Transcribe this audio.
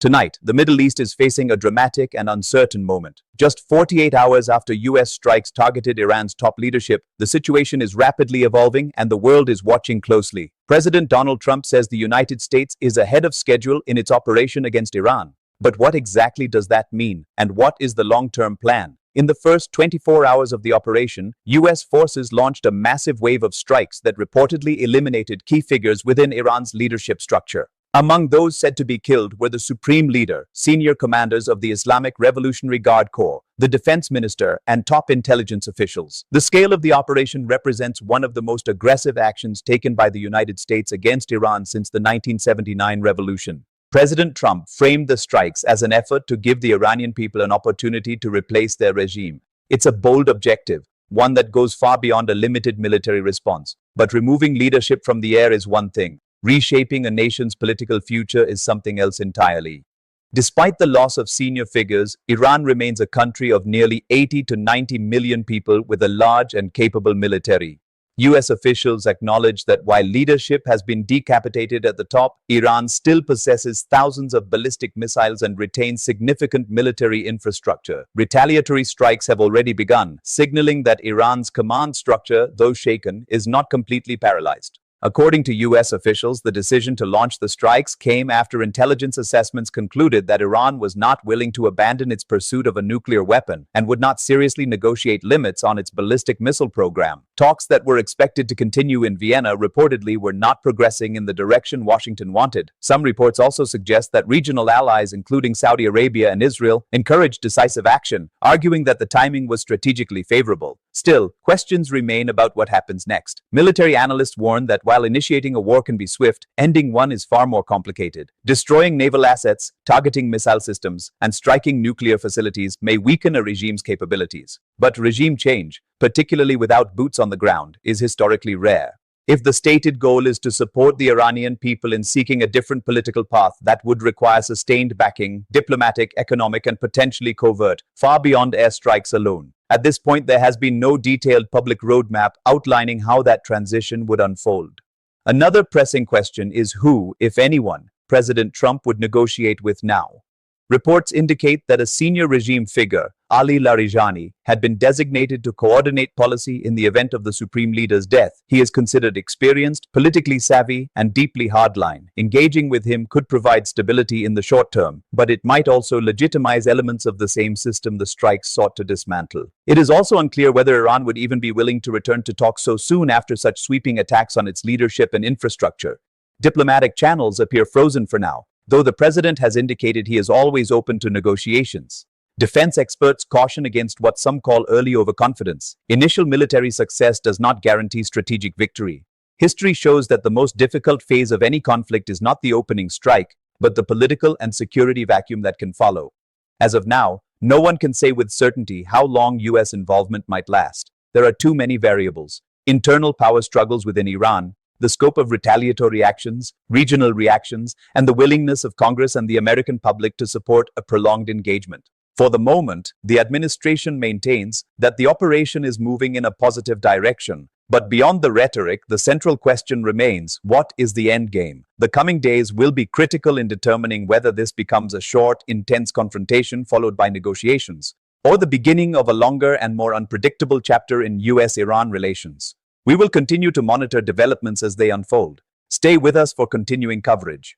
Tonight, the Middle East is facing a dramatic and uncertain moment. Just 48 hours after US strikes targeted Iran's top leadership, the situation is rapidly evolving and the world is watching closely. President Donald Trump says the United States is ahead of schedule in its operation against Iran. But what exactly does that mean, and what is the long-term plan? In the first 24 hours of the operation, US forces launched a massive wave of strikes that reportedly eliminated key figures within Iran's leadership structure. Among those said to be killed were the supreme leader, senior commanders of the Islamic Revolutionary Guard Corps, the defense minister, and top intelligence officials. The scale of the operation represents one of the most aggressive actions taken by the United States against Iran since the 1979 revolution. President Trump framed the strikes as an effort to give the Iranian people an opportunity to replace their regime. It's a bold objective, one that goes far beyond a limited military response. But removing leadership from the air is one thing. Reshaping a nation's political future is something else entirely. Despite the loss of senior figures, Iran remains a country of nearly 80 to 90 million people with a large and capable military. US officials acknowledge that while leadership has been decapitated at the top, Iran still possesses thousands of ballistic missiles and retains significant military infrastructure. Retaliatory strikes have already begun, signaling that Iran's command structure, though shaken, is not completely paralyzed. According to US officials, the decision to launch the strikes came after intelligence assessments concluded that Iran was not willing to abandon its pursuit of a nuclear weapon and would not seriously negotiate limits on its ballistic missile program. Talks that were expected to continue in Vienna reportedly were not progressing in the direction Washington wanted. Some reports also suggest that regional allies, including Saudi Arabia and Israel, encouraged decisive action, arguing that the timing was strategically favorable. Still, questions remain about what happens next. Military analysts warn that while initiating a war can be swift, ending one is far more complicated. Destroying naval assets, targeting missile systems, and striking nuclear facilities may weaken a regime's capabilities. But regime change, particularly without boots on the ground, is historically rare. If the stated goal is to support the Iranian people in seeking a different political path, that would require sustained backing, diplomatic, economic, and potentially covert, far beyond airstrikes alone. At this point, there has been no detailed public roadmap outlining how that transition would unfold. Another pressing question is who, if anyone, President Trump would negotiate with now. Reports indicate that a senior regime figure, Ali Larijani, had been designated to coordinate policy in the event of the supreme leader's death. He is considered experienced, politically savvy, and deeply hardline. Engaging with him could provide stability in the short term, but it might also legitimize elements of the same system the strikes sought to dismantle. It is also unclear whether Iran would even be willing to return to talks so soon after such sweeping attacks on its leadership and infrastructure. Diplomatic channels appear frozen for now, though the president has indicated he is always open to negotiations. Defense experts caution against what some call early overconfidence. Initial military success does not guarantee strategic victory. History shows that the most difficult phase of any conflict is not the opening strike, but the political and security vacuum that can follow. As of now, no one can say with certainty how long US involvement might last. There are too many variables: internal power struggles within Iran, the scope of retaliatory actions, regional reactions, and the willingness of Congress and the American public to support a prolonged engagement. For the moment, the administration maintains that the operation is moving in a positive direction. But beyond the rhetoric, the central question remains: what is the end game? The coming days will be critical in determining whether this becomes a short, intense confrontation followed by negotiations, or the beginning of a longer and more unpredictable chapter in US-Iran relations. We will continue to monitor developments as they unfold. Stay with us for continuing coverage.